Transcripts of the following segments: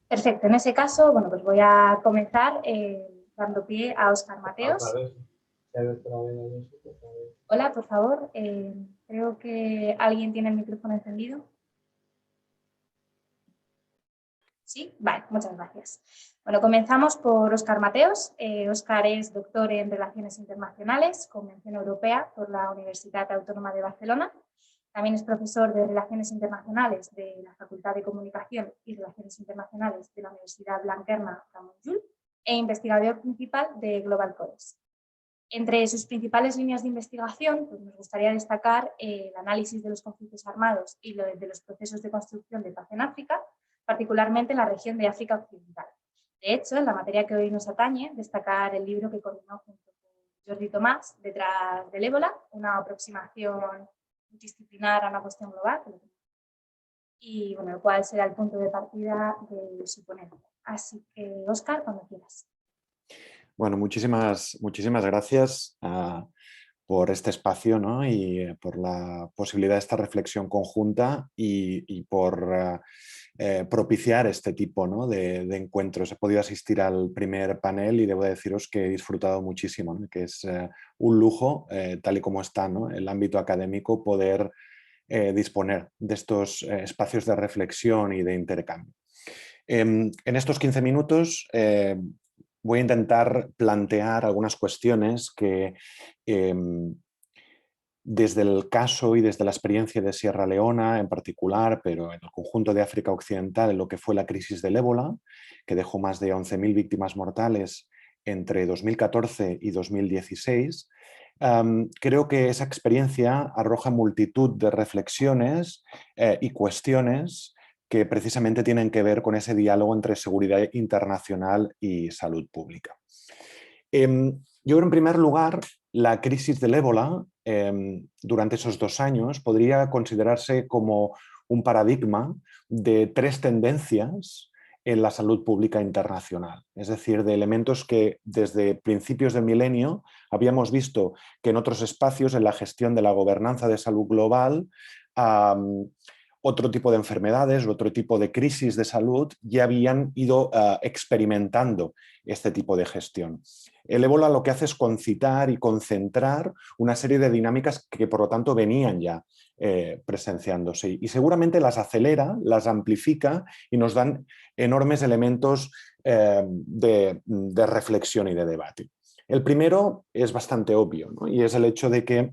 Perfecto, en ese caso, bueno, pues voy a comenzar dando pie a Óscar Mateos. Hola, por favor, creo que alguien tiene el micrófono encendido. Sí, vale, muchas gracias. Bueno, comenzamos por Óscar Mateos. Óscar es doctor en Relaciones Internacionales con mención europea por la Universitat Autónoma de Barcelona. También es profesor de Relaciones Internacionales de la Facultad de Comunicación y Relaciones Internacionales de la Universidad Blanquerna de Montjuïc e investigador principal de Global Codes. Entre sus principales líneas de investigación, pues nos gustaría destacar el análisis de los conflictos armados y de los procesos de construcción de paz en África, particularmente en la región de África Occidental. De hecho, en la materia que hoy nos atañe, destacar el libro que coordinó junto con Jordi Tomàs, Detrás del ébola, una aproximación multidisciplinar a una cuestión global, y bueno, el cual será el punto de partida de su ponencia. Así que, Óscar, cuando quieras. Bueno, muchísimas gracias por este espacio, ¿no? Y por la posibilidad de esta reflexión conjunta y por propiciar este tipo, ¿no? de encuentros. He podido asistir al primer panel y debo deciros que he disfrutado muchísimo, ¿no? Que es un lujo, tal y como está, ¿no? El ámbito académico, poder disponer de estos espacios de reflexión y de intercambio. En estos 15 minutos voy a intentar plantear algunas cuestiones que desde el caso y desde la experiencia de Sierra Leona en particular, pero en el conjunto de África Occidental, en lo que fue la crisis del ébola, que dejó más de 11.000 víctimas mortales entre 2014 y 2016, creo que esa experiencia arroja multitud de reflexiones y cuestiones que precisamente tienen que ver con ese diálogo entre seguridad internacional y salud pública. Yo creo, en primer lugar, la crisis del ébola durante esos 2 años podría considerarse como un paradigma de 3 tendencias en la salud pública internacional. Es decir, de elementos que desde principios del milenio habíamos visto que en otros espacios, en la gestión de la gobernanza de salud global, otro tipo de enfermedades, otro tipo de crisis de salud ya habían ido experimentando este tipo de gestión. El ébola lo que hace es concitar y concentrar una serie de dinámicas que por lo tanto venían ya presenciándose y seguramente las acelera, las amplifica y nos dan enormes elementos de reflexión y de debate. El primero es bastante obvio, ¿no? Y es el hecho de que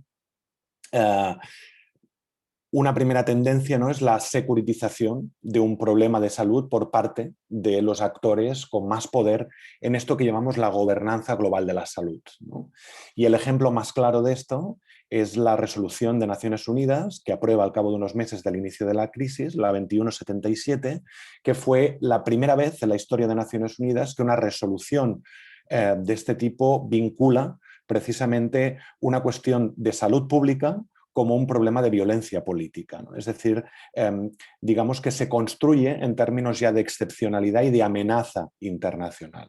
una primera tendencia, ¿no?, es la securitización de un problema de salud por parte de los actores con más poder en esto que llamamos la gobernanza global de la salud, ¿no? Y el ejemplo más claro de esto es la resolución de Naciones Unidas que aprueba al cabo de unos meses del inicio de la crisis, la 2177, que fue la primera vez en la historia de Naciones Unidas que una resolución de este tipo vincula precisamente una cuestión de salud pública como un problema de violencia política, ¿no? Es decir, digamos que se construye en términos ya de excepcionalidad y de amenaza internacional.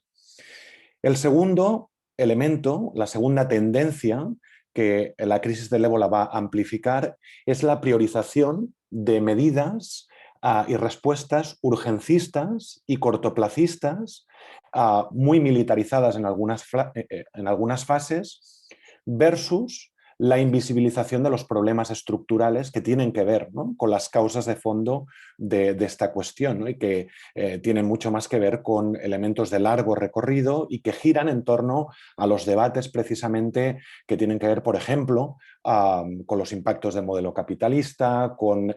El segundo elemento, la segunda tendencia que la crisis del ébola va a amplificar es la priorización de medidas y respuestas urgencistas y cortoplacistas, muy militarizadas en algunas fases, versus la invisibilización de los problemas estructurales que tienen que ver, ¿no?, con las causas de fondo de esta cuestión, ¿no?, y que tienen mucho más que ver con elementos de largo recorrido y que giran en torno a los debates precisamente que tienen que ver, por ejemplo, con los impactos del modelo capitalista, con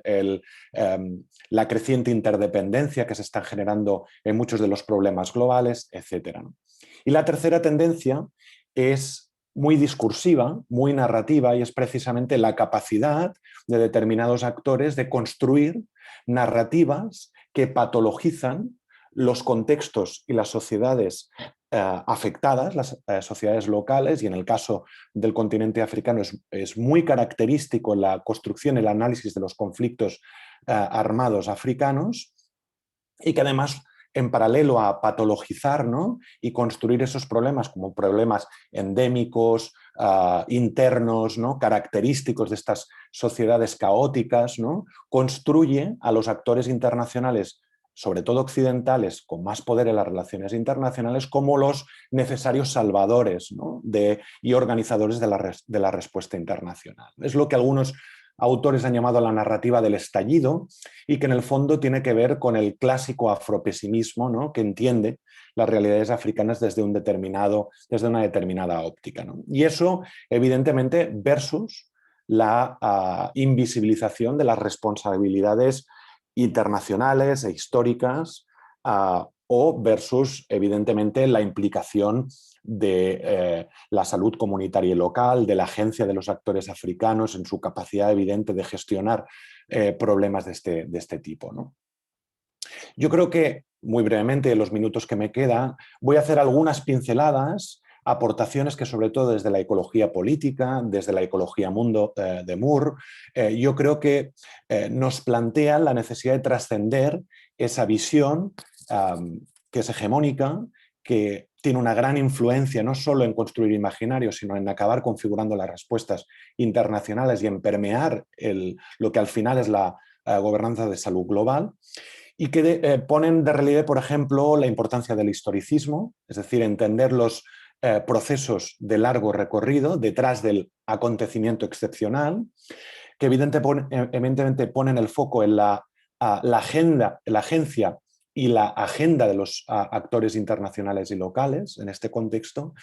la creciente interdependencia que se está generando en muchos de los problemas globales, etc., ¿no? Y la tercera tendencia es muy discursiva, muy narrativa, y es precisamente la capacidad de determinados actores de construir narrativas que patologizan los contextos y las sociedades afectadas, las sociedades locales, y en el caso del continente africano es muy característico la construcción y el análisis de los conflictos armados africanos, y que además, en paralelo a patologizar, ¿no?, y construir esos problemas como problemas endémicos, internos, ¿no?, característicos de estas sociedades caóticas, ¿no?, construye a los actores internacionales sobre todo occidentales, con más poder en las relaciones internacionales, como los necesarios salvadores, ¿no?, y organizadores de la respuesta internacional. Es lo que algunos autores han llamado la narrativa del estallido y que en el fondo tiene que ver con el clásico afropesimismo, ¿no?, que entiende las realidades africanas desde una determinada óptica, ¿no? Y eso, evidentemente, versus la invisibilización de las responsabilidades internacionales e históricas o versus, evidentemente, la implicación de la salud comunitaria y local, de la agencia de los actores africanos en su capacidad evidente de gestionar problemas de este tipo, ¿no? Yo creo que, muy brevemente, en los minutos que me quedan, voy a hacer algunas pinceladas, aportaciones que sobre todo desde la ecología política, desde la ecología mundo de Moore, yo creo que nos plantean la necesidad de trascender esa visión que es hegemónica, que tiene una gran influencia no solo en construir imaginarios, sino en acabar configurando las respuestas internacionales y en permear lo que al final es la gobernanza de salud global, y que ponen de relieve, por ejemplo, la importancia del historicismo, es decir, entender los procesos de largo recorrido detrás del acontecimiento excepcional, que evidentemente ponen el foco en la agencia y la agenda de los actores internacionales y locales en este contexto,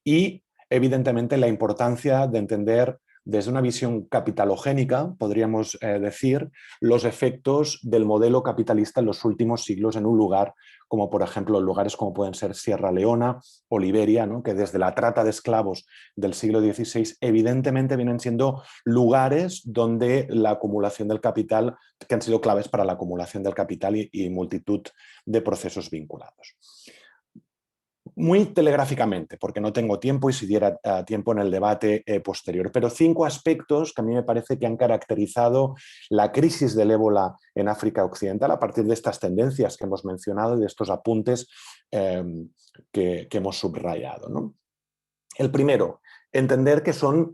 y evidentemente la importancia de entender desde una visión capitalogénica, podríamos decir, los efectos del modelo capitalista en los últimos siglos en un lugar como, por ejemplo, lugares como pueden ser Sierra Leona o Liberia, ¿no?, que desde la trata de esclavos del siglo XVI evidentemente vienen siendo lugares donde la acumulación del capital, que han sido claves para la acumulación del capital y multitud de procesos vinculados. Muy telegráficamente, porque no tengo tiempo y si diera tiempo en el debate posterior, pero 5 aspectos que a mí me parece que han caracterizado la crisis del ébola en África Occidental a partir de estas tendencias que hemos mencionado y de estos apuntes que hemos subrayado, ¿no? El primero, entender que son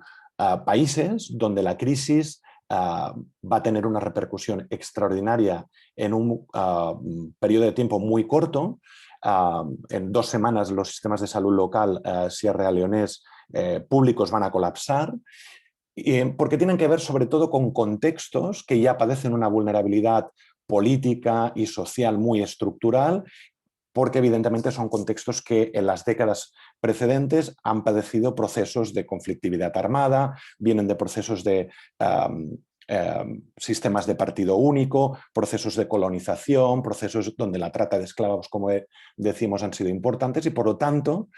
países donde la crisis va a tener una repercusión extraordinaria en un periodo de tiempo muy corto. En 2 semanas los sistemas de salud local sierraleonés públicos van a colapsar, porque tienen que ver sobre todo con contextos que ya padecen una vulnerabilidad política y social muy estructural, porque evidentemente son contextos que en las décadas precedentes han padecido procesos de conflictividad armada, vienen de procesos de sistemas de partido único, procesos de colonización, procesos donde la trata de esclavos, como decimos, han sido importantes y por lo tanto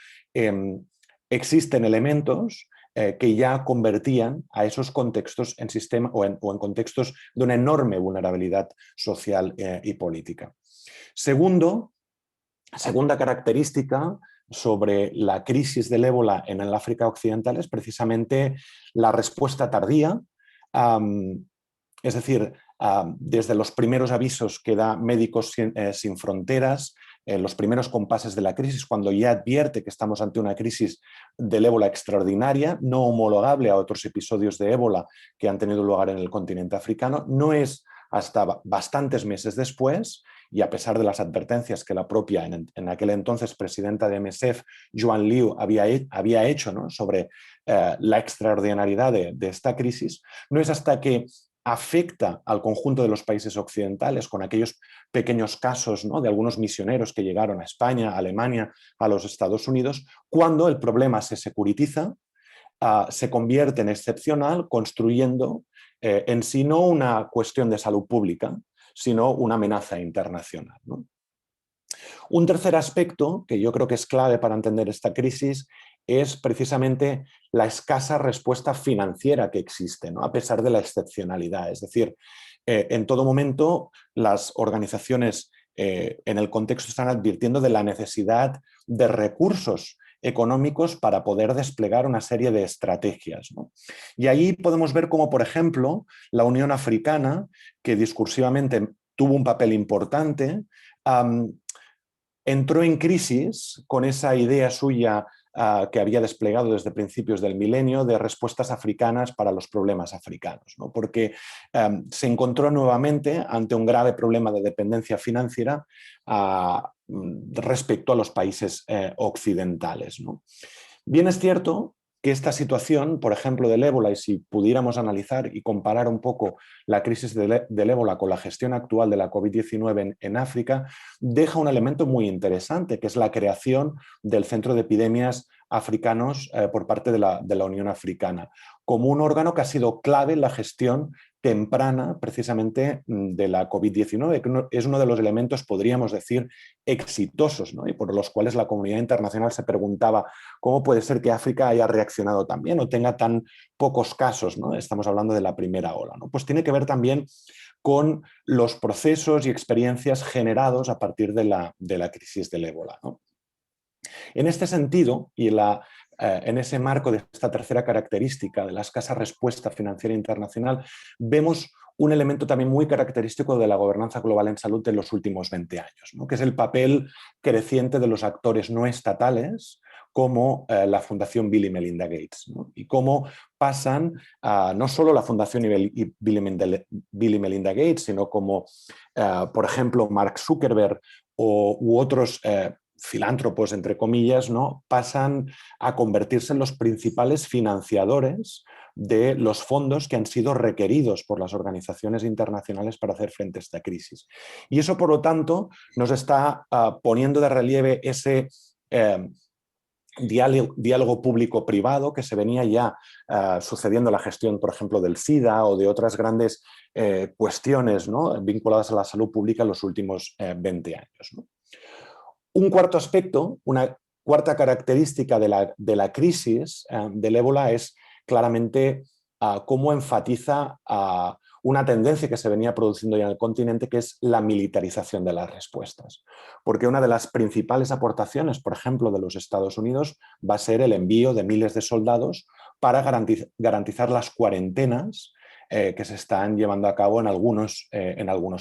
existen elementos que ya convertían a esos contextos en sistemas o en contextos de una enorme vulnerabilidad social y política. Segunda característica sobre la crisis del ébola en el África Occidental es precisamente la respuesta tardía. Es decir, desde los primeros avisos que da Médicos Sin Fronteras, los primeros compases de la crisis, cuando ya advierte que estamos ante una crisis del ébola extraordinaria, no homologable a otros episodios de ébola que han tenido lugar en el continente africano, no es hasta bastantes meses después, y a pesar de las advertencias que la propia, en aquel entonces presidenta de MSF, Joan Liu, había hecho, ¿no?, sobre la extraordinariedad de esta crisis, no es hasta que afecta al conjunto de los países occidentales, con aquellos pequeños casos, ¿no?, de algunos misioneros que llegaron a España, a Alemania, a los Estados Unidos, cuando el problema se securitiza, se convierte en excepcional, construyendo en sí no una cuestión de salud pública, sino una amenaza internacional, ¿no? Un tercer aspecto que yo creo que es clave para entender esta crisis es precisamente la escasa respuesta financiera que existe, ¿no?, a pesar de la excepcionalidad. Es decir, en todo momento las organizaciones en el contexto están advirtiendo de la necesidad de recursos económicos para poder desplegar una serie de estrategias, ¿no? Y ahí podemos ver cómo, por ejemplo, la Unión Africana, que discursivamente tuvo un papel importante, entró en crisis con esa idea suya que había desplegado desde principios del milenio de respuestas africanas para los problemas africanos, ¿no? Porque se encontró nuevamente ante un grave problema de dependencia financiera respecto a los países occidentales, ¿no? Bien es cierto que esta situación, por ejemplo, del ébola, y si pudiéramos analizar y comparar un poco la crisis del ébola con la gestión actual de la COVID-19 en África, deja un elemento muy interesante, que es la creación del Centro de Epidemias Africanos por parte de la Unión Africana, como un órgano que ha sido clave en la gestión temprana precisamente de la COVID-19, que es uno de los elementos, podríamos decir, exitosos, ¿no? Y por los cuales la comunidad internacional se preguntaba cómo puede ser que África haya reaccionado tan bien o tenga tan pocos casos, ¿no? Estamos hablando de la primera ola, ¿no? Pues tiene que ver también con los procesos y experiencias generados a partir de la crisis del ébola, ¿no? En este sentido, y en ese marco de esta tercera característica de la escasa respuesta financiera internacional, vemos un elemento también muy característico de la gobernanza global en salud en los últimos 20 años, ¿no? Que es el papel creciente de los actores no estatales, como la Fundación Bill y Melinda Gates, ¿no? Y cómo pasan no solo la Fundación Bill y Melinda Gates, sino como, por ejemplo, Mark Zuckerberg u otros filántropos, entre comillas, ¿no? Pasan a convertirse en los principales financiadores de los fondos que han sido requeridos por las organizaciones internacionales para hacer frente a esta crisis. Y eso, por lo tanto, nos está poniendo de relieve ese diálogo público-privado que se venía ya sucediendo en la gestión, por ejemplo, del SIDA o de otras grandes cuestiones, ¿no? Vinculadas a la salud pública en los últimos 20 años, ¿no? Un cuarto aspecto, una cuarta característica de la crisis del ébola es claramente cómo enfatiza una tendencia que se venía produciendo ya en el continente, que es la militarización de las respuestas. Porque una de las principales aportaciones, por ejemplo, de los Estados Unidos va a ser el envío de miles de soldados para garantizar las cuarentenas que se están llevando a cabo en algunos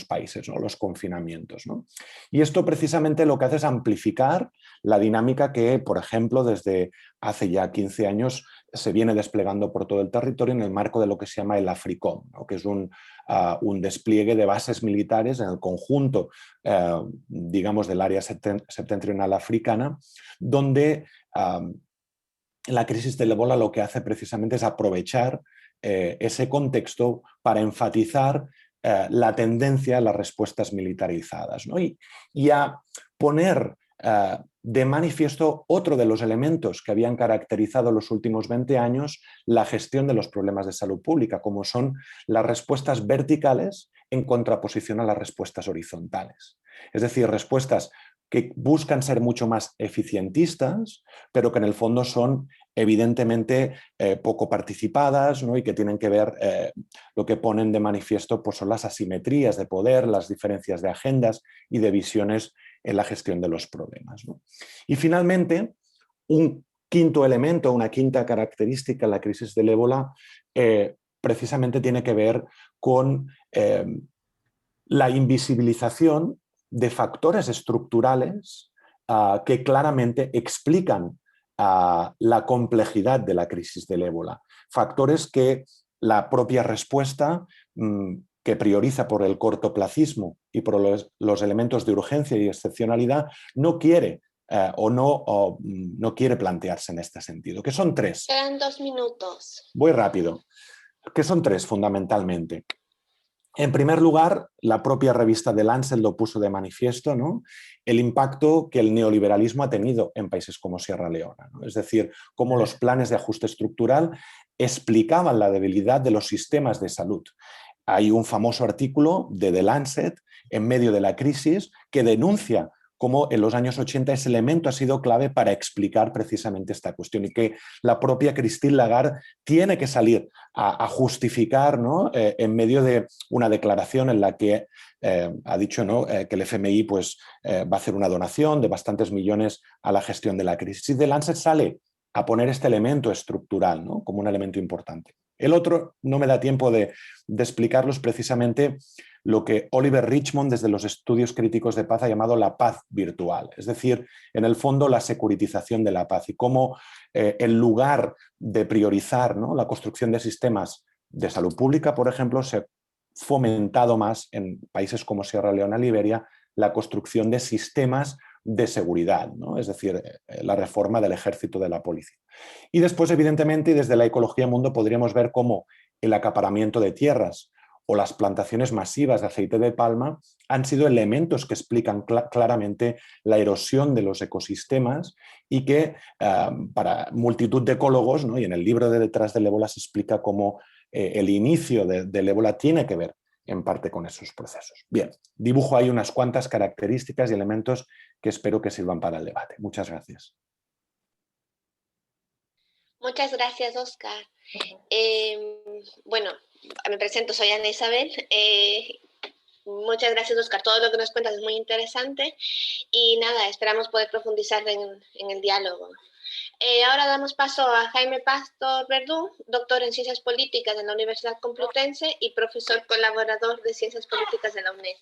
países, ¿no? Los confinamientos, ¿no? Y esto precisamente lo que hace es amplificar la dinámica que, por ejemplo, desde hace ya 15 años se viene desplegando por todo el territorio en el marco de lo que se llama el AFRICOM, ¿no? Que es un despliegue de bases militares en el conjunto, digamos, del área septentrional africana, donde la crisis del ébola lo que hace precisamente es aprovechar ese contexto para enfatizar la tendencia a las respuestas militarizadas, ¿no? Y a poner de manifiesto otro de los elementos que habían caracterizado los últimos 20 años la gestión de los problemas de salud pública, como son las respuestas verticales en contraposición a las respuestas horizontales. Es decir, respuestas que buscan ser mucho más eficientistas, pero que en el fondo son evidentemente poco participadas, ¿no? Y que tienen que ver, lo que ponen de manifiesto pues son las asimetrías de poder, las diferencias de agendas y de visiones en la gestión de los problemas, ¿no? Y finalmente, un quinto elemento, una quinta característica en la crisis del ébola precisamente tiene que ver con la invisibilización de factores estructurales que claramente explican la complejidad de la crisis del ébola. Factores que la propia respuesta que prioriza por el cortoplacismo y por los elementos de urgencia y excepcionalidad no quiere no quiere plantearse en este sentido, que son tres. Quedan 2 minutos. Voy rápido. Que son tres fundamentalmente. En primer lugar, la propia revista The Lancet lo puso de manifiesto, ¿no? El impacto que el neoliberalismo ha tenido en países como Sierra Leona, ¿no? Es decir, cómo los planes de ajuste estructural explicaban la debilidad de los sistemas de salud. Hay un famoso artículo de The Lancet en medio de la crisis que denuncia cómo en los años 80 ese elemento ha sido clave para explicar precisamente esta cuestión y que la propia Christine Lagarde tiene que salir a justificar, ¿no? En medio de una declaración en la que ha dicho, ¿no? Que el FMI pues, va a hacer una donación de bastantes millones a la gestión de la crisis. Y The Lancet sale a poner este elemento estructural, ¿no? Como un elemento importante. El otro, no me da tiempo de explicarlos, precisamente lo que Oliver Richmond desde los estudios críticos de paz ha llamado la paz virtual, es decir, en el fondo la securitización de la paz y cómo en lugar de priorizar, ¿no?, la construcción de sistemas de salud pública, por ejemplo, se ha fomentado más en países como Sierra Leona, Liberia, la construcción de sistemas de seguridad, ¿no?, es decir, la reforma del ejército, de la policía. Y después, evidentemente, y desde la ecología mundo podríamos ver cómo el acaparamiento de tierras o las plantaciones masivas de aceite de palma han sido elementos que explican claramente la erosión de los ecosistemas y que para multitud de ecólogos, ¿no?, y en el libro de Detrás del ébola se explica cómo el inicio del ébola tiene que ver en parte con esos procesos. Bien, dibujo ahí unas cuantas características y elementos que espero que sirvan para el debate. Muchas gracias. Muchas gracias, Óscar. Bueno, me presento, soy Ana Isabel. Muchas gracias, Óscar. Todo lo que nos cuentas es muy interesante y nada, esperamos poder profundizar en el diálogo. Ahora damos paso a Jaime Pastor Verdú, doctor en Ciencias Políticas en la Universidad Complutense y profesor colaborador de Ciencias Políticas de la UNED.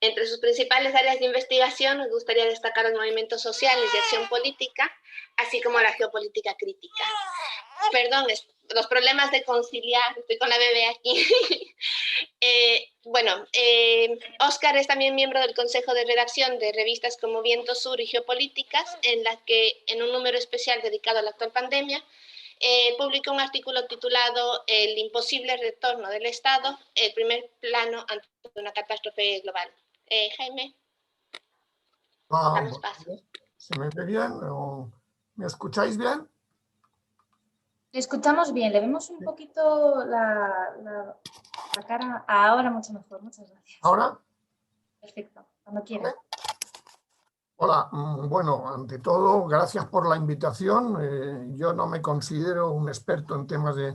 Entre sus principales áreas de investigación nos gustaría destacar los movimientos sociales y acción política, así como la geopolítica crítica. Perdón, los problemas de conciliar, estoy con la bebé aquí. Óscar es también miembro del Consejo de Redacción de revistas como Viento Sur y Geopolíticas, en la que, en un número especial dedicado a la actual pandemia, publicó un artículo titulado El imposible retorno del Estado, el primer plano ante una catástrofe global. Jaime, damos paso. ¿Se me ve bien? ¿Me escucháis bien? Le escuchamos bien, le vemos un poquito la cara. Ahora mucho mejor, muchas gracias. ¿Ahora? Perfecto, cuando quiera. Hola, bueno, ante todo, gracias por la invitación. Yo no me considero un experto en temas de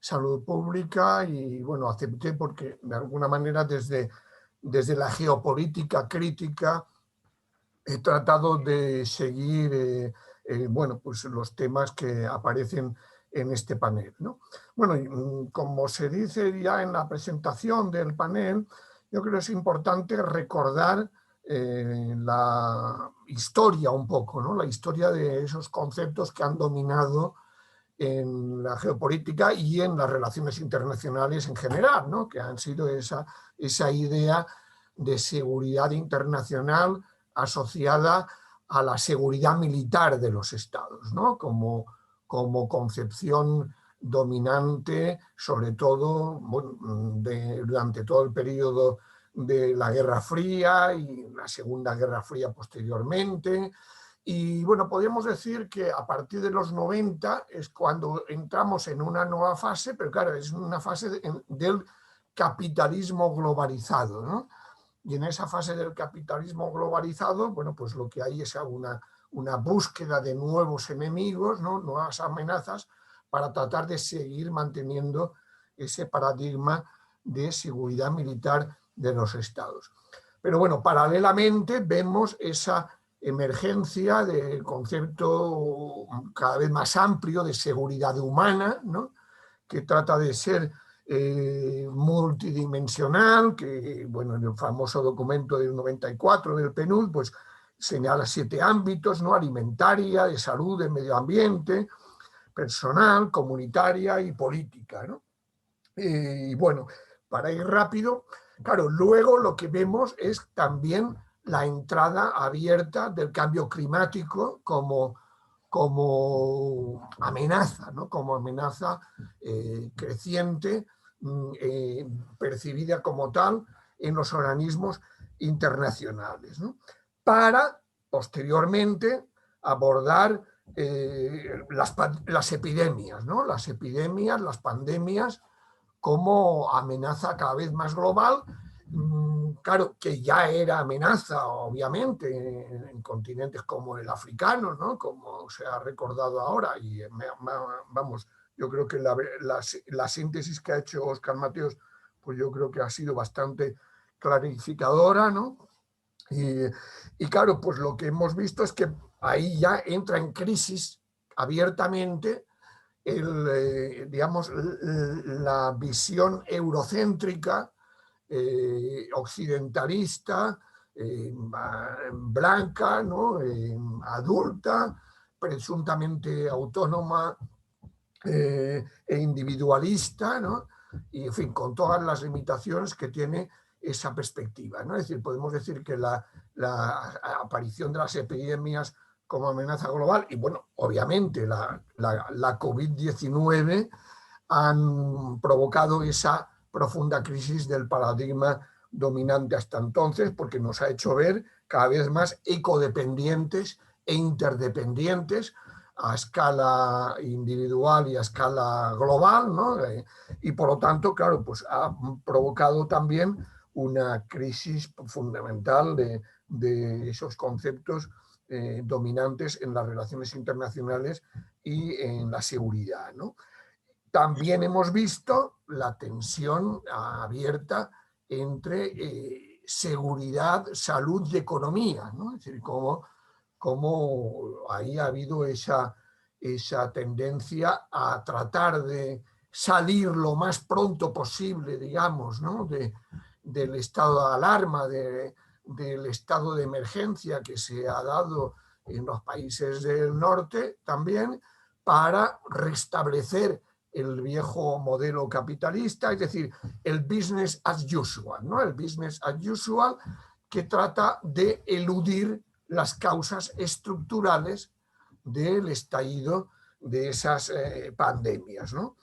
salud pública y, bueno, acepté porque, de alguna manera, desde la geopolítica crítica he tratado de seguir pues los temas que aparecen en este panel, ¿no? Bueno, como se dice ya en la presentación del panel, yo creo que es importante recordar la historia un poco, ¿no?, la historia de esos conceptos que han dominado en la geopolítica y en las relaciones internacionales en general, ¿no?, que han sido esa idea de seguridad internacional asociada a la seguridad militar de los estados, ¿no?, como concepción dominante, sobre todo durante todo el periodo de la Guerra Fría y la Segunda Guerra Fría posteriormente. Y bueno, podríamos decir que a partir de los 90 es cuando entramos en una nueva fase, pero claro, es una fase del capitalismo globalizado, ¿no? Y en esa fase del capitalismo globalizado, bueno, pues lo que hay es una búsqueda de nuevos enemigos, ¿no?, nuevas amenazas, para tratar de seguir manteniendo ese paradigma de seguridad militar de los estados. Pero bueno, paralelamente vemos esa emergencia del concepto cada vez más amplio de seguridad humana, ¿no?, que trata de ser multidimensional, que, bueno, en el famoso documento del 94 del PNUD, pues señala 7 ámbitos, ¿no?, alimentaria, de salud, de medio ambiente, personal, comunitaria y política, ¿no? Y bueno, para ir rápido, claro, luego lo que vemos es también la entrada abierta del cambio climático como amenaza, ¿no?, como amenaza creciente, percibida como tal en los organismos internacionales, ¿no?, para posteriormente abordar las epidemias, ¿no?, las pandemias como amenaza cada vez más global. Claro, que ya era amenaza, obviamente, en continentes como el africano, ¿no?, como se ha recordado ahora, y vamos, yo creo que la síntesis que ha hecho Óscar Mateos, pues yo creo que ha sido bastante clarificadora, ¿no? Y claro, pues lo que hemos visto es que ahí ya entra en crisis abiertamente digamos, la visión eurocéntrica occidentalista, blanca, ¿no? Adulta, presuntamente autónoma e individualista, ¿no? Y, en fin, con todas las limitaciones que tiene esa perspectiva, ¿no? Es decir, podemos decir que la aparición de las epidemias como amenaza global y, bueno, obviamente la COVID-19 han provocado esa profunda crisis del paradigma dominante hasta entonces, porque nos ha hecho ver cada vez más ecodependientes e interdependientes a escala individual y a escala global, ¿no? Y por lo tanto, claro, pues ha provocado también una crisis fundamental de esos conceptos dominantes en las relaciones internacionales y en la seguridad, ¿no? También hemos visto la tensión abierta entre seguridad, salud y economía, ¿no? Es decir, cómo ahí ha habido esa tendencia a tratar de salir lo más pronto posible, digamos, ¿no? del estado de alarma, del estado de emergencia que se ha dado en los países del norte también, para restablecer el viejo modelo capitalista, es decir, el business as usual, ¿no? El business as usual que trata de eludir las causas estructurales del estallido de esas pandemias, ¿no?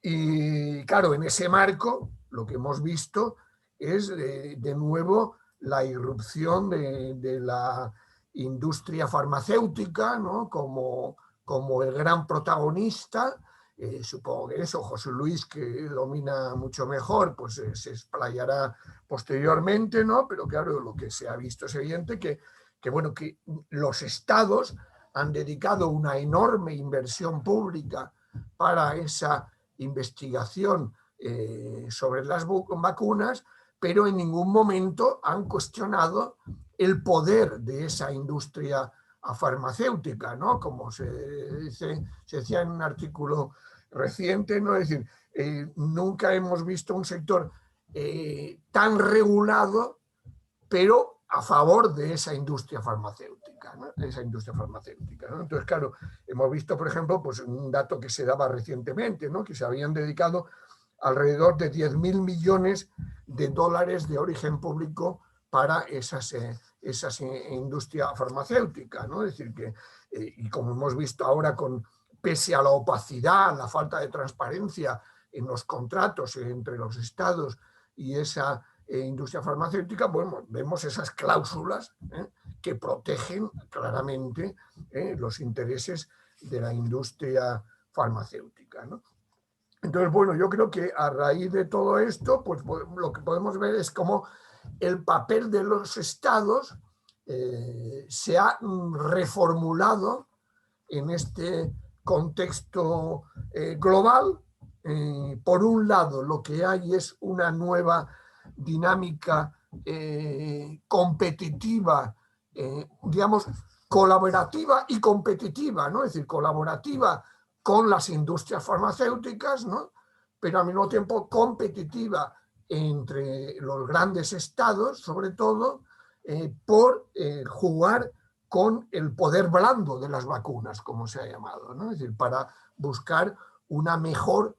Y claro, en ese marco lo que hemos visto es de nuevo la irrupción de la industria farmacéutica, ¿no? como el gran protagonista. Supongo que eso José Luis, que domina mucho mejor, pues se explayará posteriormente, ¿no? Pero claro, lo que se ha visto es evidente que los estados han dedicado una enorme inversión pública para esa investigación sobre las vacunas, pero en ningún momento han cuestionado el poder de esa industria farmacéutica, ¿no? Como se decía en un artículo reciente, ¿no? Es decir, nunca hemos visto un sector tan regulado, pero a favor de esa industria farmacéutica, ¿no? ¿No? Entonces, claro, hemos visto, por ejemplo, pues un dato que se daba recientemente, ¿no? Que se habían dedicado alrededor de 10.000 millones de dólares de origen público para esa industria farmacéutica, ¿no? Es decir, que, y como hemos visto ahora, pese a la opacidad, la falta de transparencia en los contratos entre los estados y esa industria farmacéutica, bueno, vemos esas cláusulas que protegen claramente los intereses de la industria farmacéutica, ¿no? Entonces, bueno, yo creo que a raíz de todo esto, pues lo que podemos ver es cómo el papel de los estados se ha reformulado en este contexto global. Por un lado, lo que hay es una nueva dinámica competitiva, digamos, colaborativa y competitiva, ¿no? Es decir, colaborativa con las industrias farmacéuticas, ¿no? Pero al mismo tiempo competitiva entre los grandes estados, sobre todo, por jugar con el poder blando de las vacunas, como se ha llamado, ¿no? Es decir, para buscar una mejor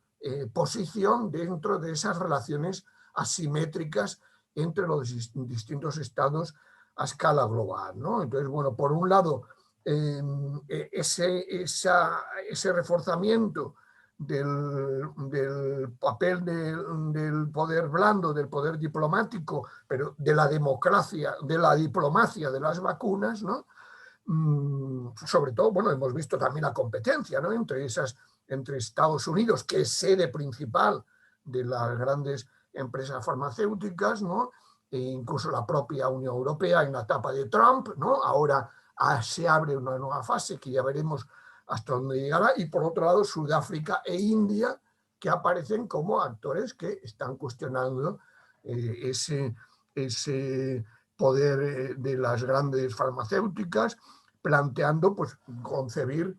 posición dentro de esas relaciones asimétricas entre los distintos estados a escala global, ¿no? Entonces, bueno, por un lado, ese reforzamiento del papel del poder blando, del poder diplomático, pero de la democracia, de la diplomacia de las vacunas, ¿no? Sobre todo, bueno, hemos visto también la competencia, ¿no? entre Estados Unidos, que es sede principal de las grandes empresas farmacéuticas, ¿no? E incluso la propia Unión Europea en la etapa de Trump, ¿no? Ahora se abre una nueva fase que ya veremos hasta dónde llegará, y por otro lado Sudáfrica e India, que aparecen como actores que están cuestionando ese poder de las grandes farmacéuticas, planteando pues concebir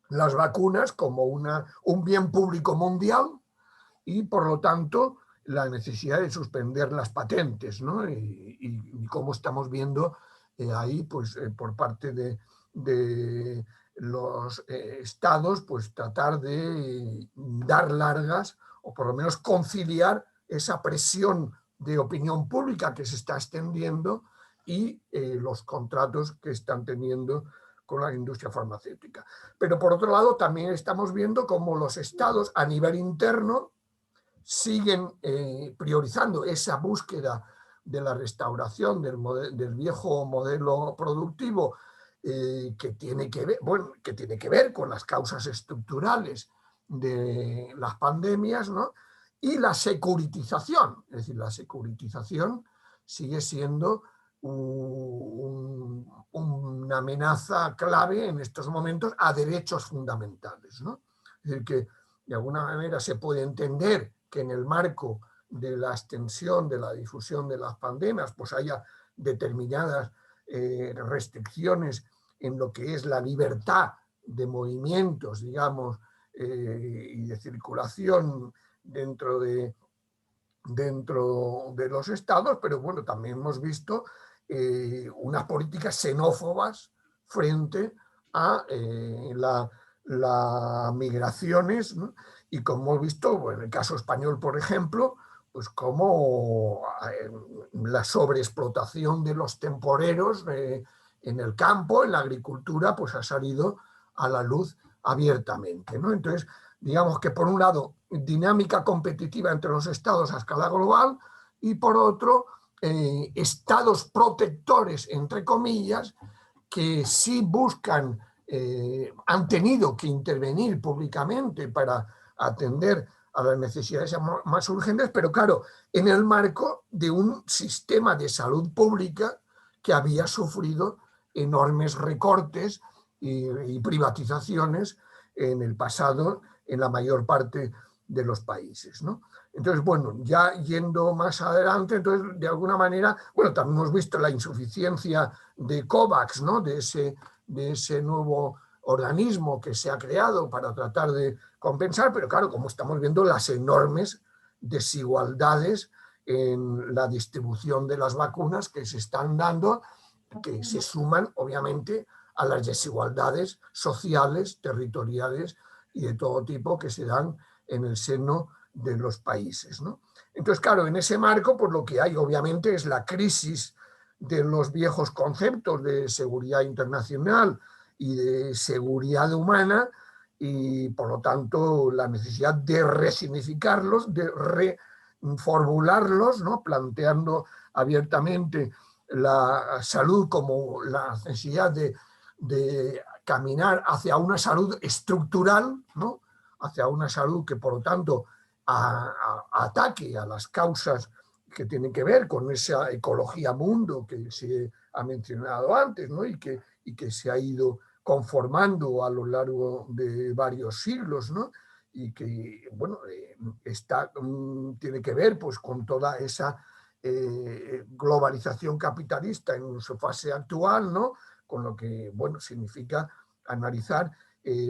las vacunas como un bien público mundial y por lo tanto la necesidad de suspender las patentes, ¿no? Y cómo estamos viendo ahí, pues por parte de los estados, pues tratar de dar largas o por lo menos conciliar esa presión de opinión pública que se está extendiendo y los contratos que están teniendo con la industria farmacéutica. Pero por otro lado también estamos viendo cómo los estados a nivel interno siguen priorizando esa búsqueda de la restauración del viejo modelo productivo que tiene que ver con las causas estructurales de las pandemias, ¿no? Y la securitización, es decir, la securitización sigue siendo una amenaza clave en estos momentos a derechos fundamentales, ¿no? Es decir, que de alguna manera se puede entender que en el marco de la extensión, de la difusión de las pandemias, pues haya determinadas restricciones en lo que es la libertad de movimientos, digamos, y de circulación dentro de los estados, pero bueno, también hemos visto unas políticas xenófobas frente a las migraciones, ¿no? Y como hemos visto, bueno, en el caso español, por ejemplo, pues como la sobreexplotación de los temporeros en el campo, en la agricultura, pues ha salido a la luz abiertamente, ¿no? Entonces, digamos que por un lado, dinámica competitiva entre los estados a escala global y por otro, estados protectores, entre comillas, que sí buscan, han tenido que intervenir públicamente para atender a las necesidades más urgentes, pero claro, en el marco de un sistema de salud pública que había sufrido enormes recortes y privatizaciones en el pasado en la mayor parte de los países, ¿no? Entonces, bueno, ya yendo más adelante, entonces, de alguna manera, bueno, también hemos visto la insuficiencia de COVAX, ¿no? De ese nuevo organismo que se ha creado para tratar de compensar, pero claro, como estamos viendo las enormes desigualdades en la distribución de las vacunas que se están dando, que se suman, obviamente, a las desigualdades sociales, territoriales y de todo tipo que se dan en el seno de los países, ¿no? Entonces, claro, en ese marco, pues lo que hay obviamente es la crisis de los viejos conceptos de seguridad internacional y de seguridad humana y, por lo tanto, la necesidad de resignificarlos, de reformularlos, ¿no? Planteando abiertamente la salud como la necesidad de caminar hacia una salud estructural, ¿no? Hacia una salud que, por lo tanto, ataque a las causas que tienen que ver con esa ecología mundo que se ha mencionado antes, ¿no? y que se ha ido conformando a lo largo de varios siglos, ¿no? Y que, bueno, tiene que ver pues, con toda esa globalización capitalista en su fase actual, ¿no? Con lo que, bueno, significa analizar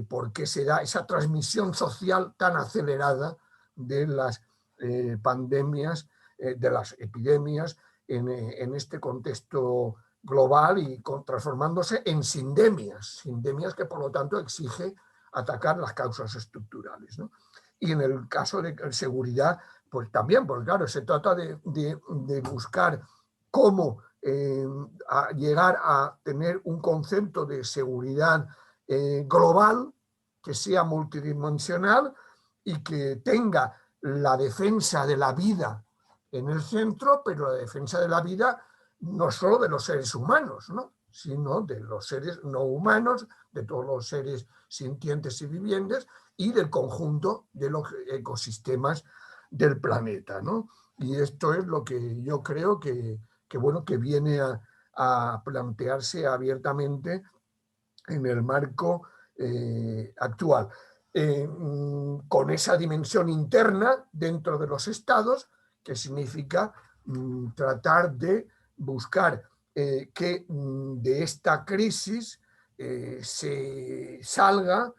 por qué se da esa transmisión social tan acelerada de las pandemias, de las epidemias en este contexto global y transformándose en sindemias que por lo tanto exige atacar las causas estructurales, ¿no? Y en el caso de seguridad, pues también, porque claro, se trata de buscar cómo llegar a tener un concepto de seguridad global que sea multidimensional y que tenga la defensa de la vida en el centro, pero la defensa de la vida no solo de los seres humanos, ¿no? Sino de los seres no humanos, de todos los seres sintientes y vivientes y del conjunto de los ecosistemas del planeta, ¿no? Y esto es lo que yo creo que viene a plantearse abiertamente en el marco actual. Con esa dimensión interna dentro de los estados, que significa tratar de buscar que de esta crisis se salga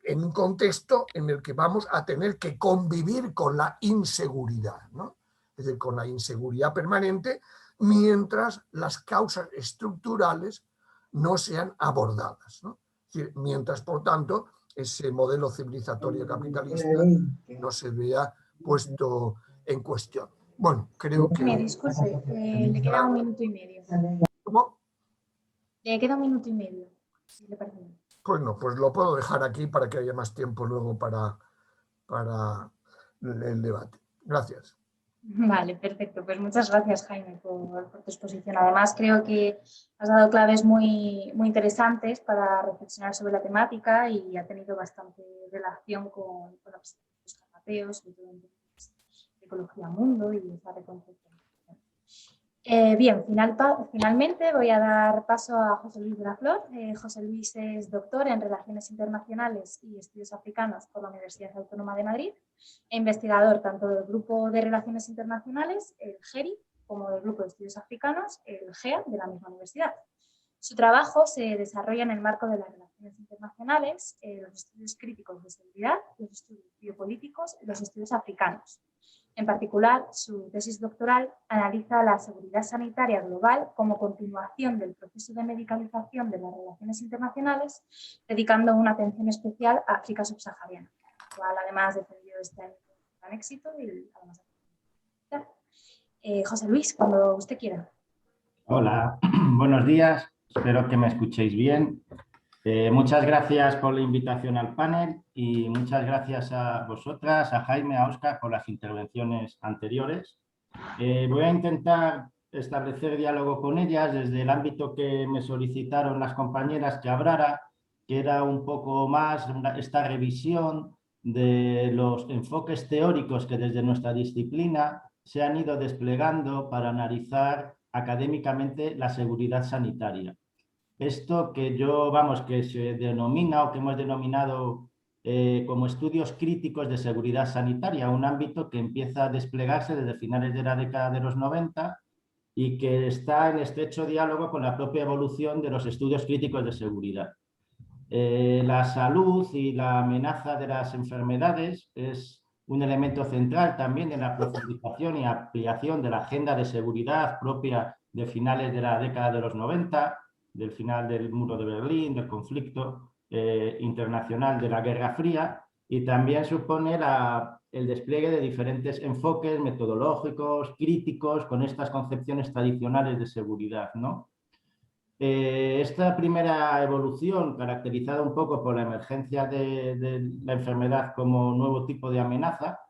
en un contexto en el que vamos a tener que convivir con la inseguridad, ¿no? Es decir, con la inseguridad permanente, mientras las causas estructurales no sean abordadas, ¿no? Es decir, mientras, por tanto, ese modelo civilizatorio capitalista no se vea puesto en cuestión. Bueno, creo que... Me disculpe, le queda 1 minuto y medio. ¿Cómo? Le queda 1 minuto y medio, si le parece bien. Bueno, pues lo puedo dejar aquí para que haya más tiempo luego para el debate. Gracias. Vale, perfecto. Pues muchas gracias, Jaime, por tu exposición. Además, creo que has dado claves muy interesantes para reflexionar sobre la temática y ha tenido bastante relación con la presentación de Óscar Mateos, sobre todo en Ecología Mundo y esa reconcepción. Bien, finalmente voy a dar paso a José Luis de la Flor. José Luis es doctor en Relaciones Internacionales y Estudios Africanos por la Universidad Autónoma de Madrid e investigador tanto del Grupo de Relaciones Internacionales, el GERI, como del Grupo de Estudios Africanos, el GEA, de la misma universidad. Su trabajo se desarrolla en el marco de las relaciones internacionales, los estudios críticos de seguridad, los estudios biopolíticos y los estudios africanos. En particular, su tesis doctoral analiza la seguridad sanitaria global como continuación del proceso de medicalización de las relaciones internacionales, dedicando una atención especial a África subsahariana, la cual además defendió este año con gran éxito y además... José Luis, cuando usted quiera. Hola, buenos días, espero que me escuchéis bien. Muchas gracias por la invitación al panel y muchas gracias a vosotras, a Jaime, a Óscar, por las intervenciones anteriores. Voy a intentar establecer diálogo con ellas desde el ámbito que me solicitaron las compañeras que hablara, que era un poco más esta revisión de los enfoques teóricos que desde nuestra disciplina se han ido desplegando para analizar académicamente la seguridad sanitaria. Esto que que se denomina o que hemos denominado como estudios críticos de seguridad sanitaria, un ámbito que empieza a desplegarse desde finales de la década de los 90 y que está en estrecho diálogo con la propia evolución de los estudios críticos de seguridad. La salud y la amenaza de las enfermedades es un elemento central también en la profundización y ampliación de la agenda de seguridad propia de finales de la década de los 90, del final del muro de Berlín, del conflicto internacional de la Guerra Fría, y también supone el despliegue de diferentes enfoques metodológicos, críticos, con estas concepciones tradicionales de seguridad, ¿no? Esta primera evolución, caracterizada un poco por la emergencia de la enfermedad como nuevo tipo de amenaza,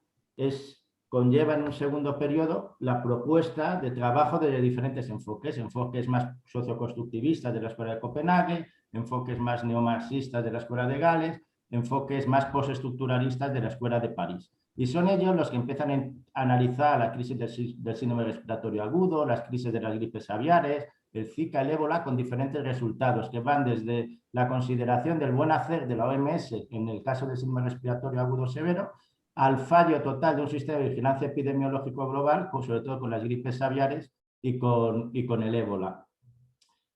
conlleva en un segundo periodo la propuesta de trabajo de diferentes enfoques más socioconstructivistas de la Escuela de Copenhague, enfoques más neomarxistas de la Escuela de Gales, enfoques más postestructuralistas de la Escuela de París. Y son ellos los que empiezan a analizar la crisis del síndrome respiratorio agudo, las crisis de las gripes aviares, el Zika, el ébola, con diferentes resultados que van desde la consideración del buen hacer de la OMS en el caso del síndrome respiratorio agudo severo, al fallo total de un sistema de vigilancia epidemiológico global, pues sobre todo con las gripes aviares y con el ébola.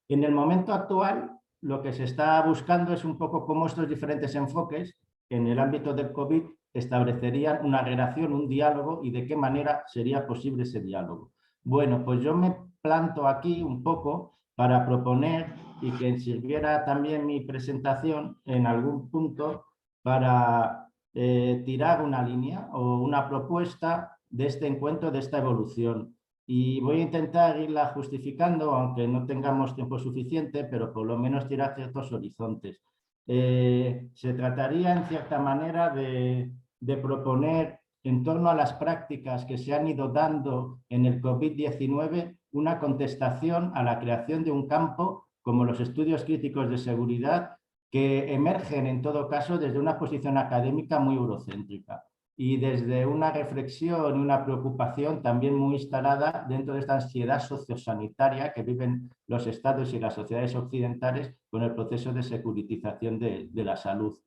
En el momento actual, lo que se está buscando es un poco cómo estos diferentes enfoques en el ámbito del COVID establecerían una relación, un diálogo y de qué manera sería posible ese diálogo. Bueno, pues yo me planto aquí un poco para proponer y que sirviera también mi presentación en algún punto para tirar una línea o una propuesta de este encuentro, de esta evolución. Y voy a intentar irla justificando, aunque no tengamos tiempo suficiente, pero por lo menos tirar ciertos horizontes. Se trataría, en cierta manera, de proponer, en torno a las prácticas que se han ido dando en el COVID-19, una contestación a la creación de un campo como los estudios críticos de seguridad, que emergen, en todo caso, desde una posición académica muy eurocéntrica y desde una reflexión y una preocupación también muy instalada dentro de esta ansiedad sociosanitaria que viven los estados y las sociedades occidentales con el proceso de securitización de la salud.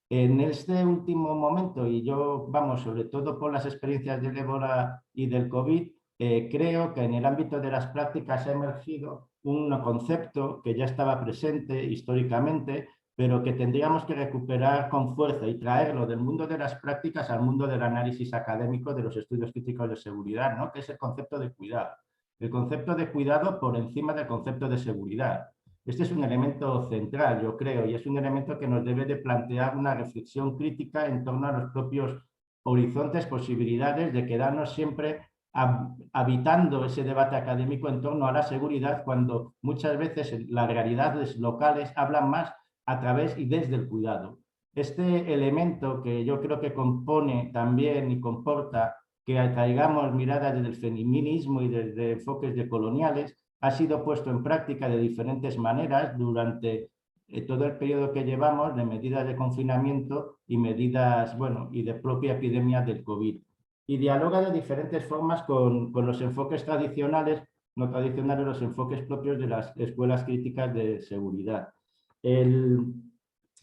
En este último momento, y yo, sobre todo por las experiencias del ébola y del COVID, creo que en el ámbito de las prácticas ha emergido un concepto que ya estaba presente históricamente, pero que tendríamos que recuperar con fuerza y traerlo del mundo de las prácticas al mundo del análisis académico de los estudios críticos de seguridad, ¿no? Que es el concepto de cuidado. El concepto de cuidado por encima del concepto de seguridad. Este es un elemento central, yo creo, y es un elemento que nos debe de plantear una reflexión crítica en torno a los propios horizontes, posibilidades de quedarnos siempre habitando ese debate académico en torno a la seguridad, cuando muchas veces las realidades locales hablan más a través y desde el cuidado. Este elemento que yo creo que compone también y comporta que traigamos miradas desde el feminismo y desde enfoques decoloniales, ha sido puesto en práctica de diferentes maneras durante todo el periodo que llevamos de medidas de confinamiento y medidas, bueno, y de propia epidemia del COVID. Y dialoga de diferentes formas con los enfoques tradicionales, no tradicionales, los enfoques propios de las escuelas críticas de seguridad. En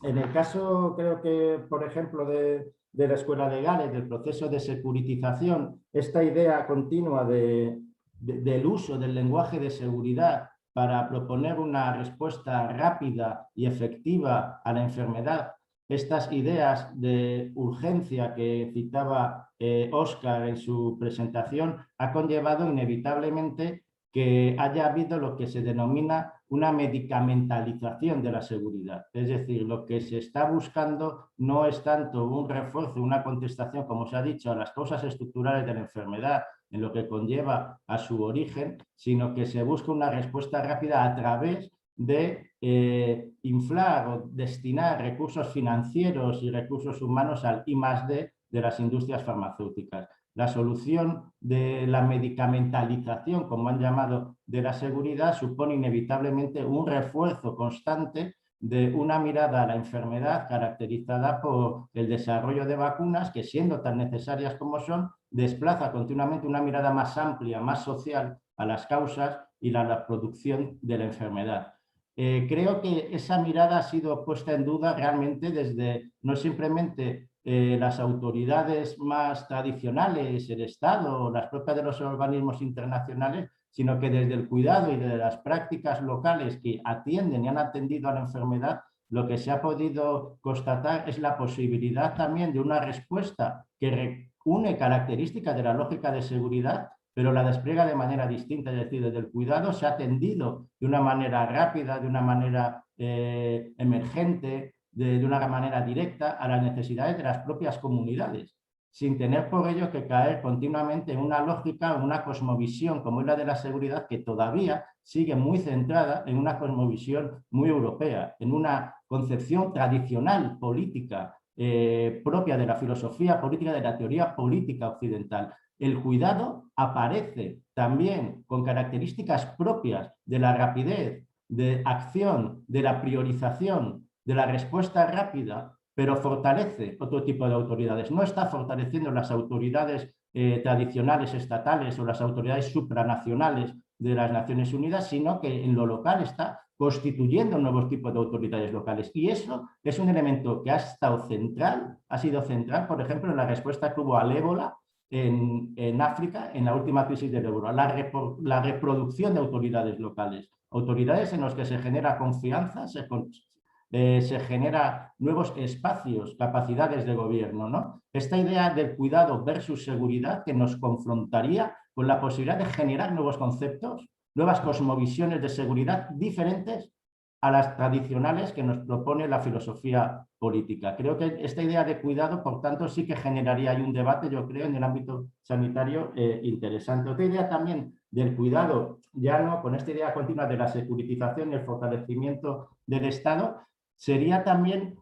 el caso, creo que, por ejemplo, de la escuela de Gales, del proceso de securitización, esta idea continua del uso del lenguaje de seguridad para proponer una respuesta rápida y efectiva a la enfermedad, estas ideas de urgencia que citaba Óscar en su presentación, ha conllevado inevitablemente que haya habido lo que se denomina una medicamentalización de la seguridad. Es decir, lo que se está buscando no es tanto un refuerzo, una contestación, como se ha dicho, a las causas estructurales de la enfermedad, en lo que conlleva a su origen, sino que se busca una respuesta rápida a través de inflar o destinar recursos financieros y recursos humanos al I+D de las industrias farmacéuticas. La solución de la medicamentalización, como han llamado, de la seguridad, supone inevitablemente un refuerzo constante de una mirada a la enfermedad caracterizada por el desarrollo de vacunas que, siendo tan necesarias como son, desplaza continuamente una mirada más amplia, más social a las causas y a la producción de la enfermedad. Creo que esa mirada ha sido puesta en duda realmente desde no simplemente las autoridades más tradicionales, el Estado, las propias de los organismos internacionales, sino que desde el cuidado y desde las prácticas locales que atienden y han atendido a la enfermedad, lo que se ha podido constatar es la posibilidad también de una respuesta que reúne características de la lógica de seguridad, pero la despliega de manera distinta, es decir, desde el cuidado se ha atendido de una manera rápida, de una manera emergente, de una manera directa a las necesidades de las propias comunidades, sin tener por ello que caer continuamente en una lógica, una cosmovisión como es la de la seguridad, que todavía sigue muy centrada en una cosmovisión muy europea, en una concepción tradicional política propia de la filosofía política, de la teoría política occidental. El cuidado aparece también con características propias de la rapidez, de acción, de la priorización, de la respuesta rápida, pero fortalece otro tipo de autoridades. No está fortaleciendo las autoridades tradicionales estatales o las autoridades supranacionales de las Naciones Unidas, sino que en lo local está constituyendo nuevos tipos de autoridades locales. Y eso es un elemento que ha sido central, por ejemplo, en la respuesta que hubo al ébola en África en la última crisis del ébola, la reproducción de autoridades locales, autoridades en las que se genera confianza, se genera nuevos espacios, capacidades de gobierno, ¿no? Esta idea del cuidado versus seguridad que nos confrontaría con la posibilidad de generar nuevos conceptos, nuevas cosmovisiones de seguridad diferentes a las tradicionales que nos propone la filosofía política. Creo que esta idea de cuidado, por tanto, sí que generaría ahí un debate, yo creo, en el ámbito sanitario interesante. Otra idea también del cuidado, ya no con esta idea continua de la securitización y el fortalecimiento del Estado, sería también,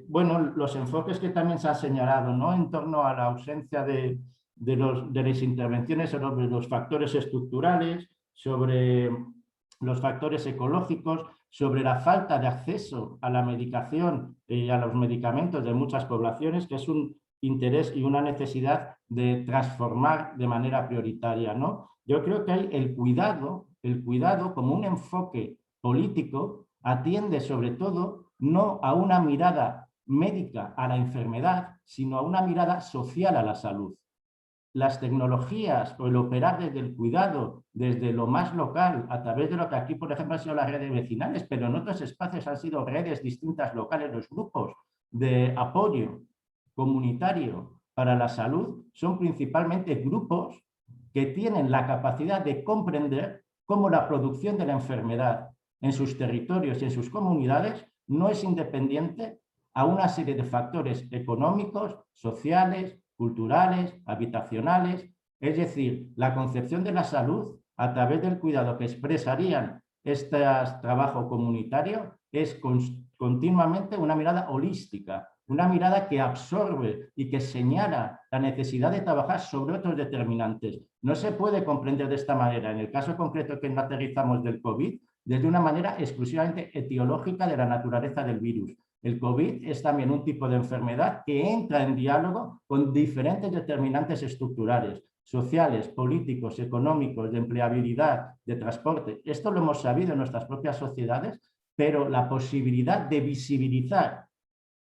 bueno, los enfoques que también se han señalado, ¿no? En torno a la ausencia de las intervenciones sobre los factores estructurales, sobre los factores ecológicos, sobre la falta de acceso a la medicación y a los medicamentos de muchas poblaciones, que es un interés y una necesidad de transformar de manera prioritaria, ¿no? Yo creo que hay el cuidado como un enfoque político atiende sobre todo no a una mirada médica a la enfermedad, sino a una mirada social a la salud. las tecnologías o el operar desde el cuidado, desde lo más local, a través de lo que aquí, por ejemplo, han sido las redes vecinales, pero en otros espacios han sido redes distintas locales, los grupos de apoyo comunitario para la salud, son principalmente grupos que tienen la capacidad de comprender cómo la producción de la enfermedad en sus territorios y en sus comunidades no es independiente a una serie de factores económicos, sociales, culturales, habitacionales. Es decir, la concepción de la salud a través del cuidado que expresarían este trabajo comunitario es continuamente una mirada holística, una mirada que absorbe y que señala la necesidad de trabajar sobre otros determinantes. No se puede comprender de esta manera, en el caso concreto que aterrizamos del COVID, desde una manera exclusivamente etiológica de la naturaleza del virus. El COVID es también un tipo de enfermedad que entra en diálogo con diferentes determinantes estructurales, sociales, políticos, económicos, de empleabilidad, de transporte. Esto lo hemos sabido en nuestras propias sociedades, pero la posibilidad de visibilizar,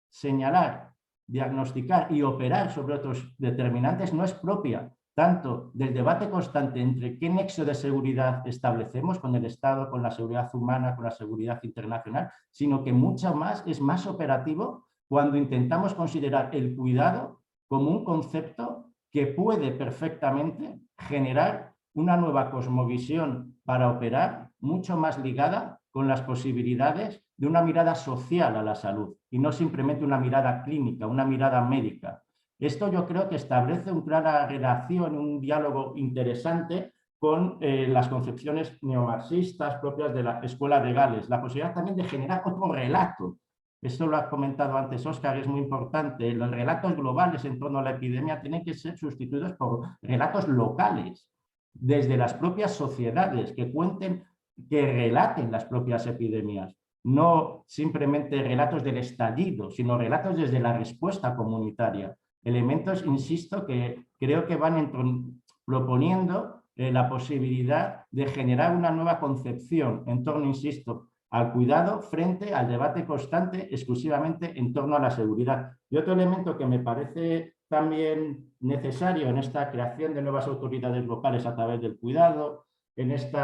señalar, diagnosticar y operar sobre otros determinantes no es propia tanto del debate constante entre qué nexo de seguridad establecemos con el Estado, con la seguridad humana, con la seguridad internacional, sino que mucho más es más operativo cuando intentamos considerar el cuidado como un concepto que puede perfectamente generar una nueva cosmovisión para operar mucho más ligada con las posibilidades de una mirada social a la salud y no simplemente una mirada clínica, una mirada médica. Esto yo creo que establece una clara relación, un diálogo interesante con las concepciones neomarxistas propias de la Escuela de Gales, la posibilidad también de generar otro relato. Esto lo ha comentado antes Óscar, es muy importante. Los relatos globales en torno a la epidemia tienen que ser sustituidos por relatos locales, desde las propias sociedades, que cuenten, que relaten las propias epidemias. No simplemente relatos del estallido, sino relatos desde la respuesta comunitaria. Elementos, insisto, que creo que van proponiendo la posibilidad de generar una nueva concepción en torno, insisto, al cuidado frente al debate constante exclusivamente en torno a la seguridad. Y otro elemento que me parece también necesario en esta creación de nuevas autoridades locales a través del cuidado, en este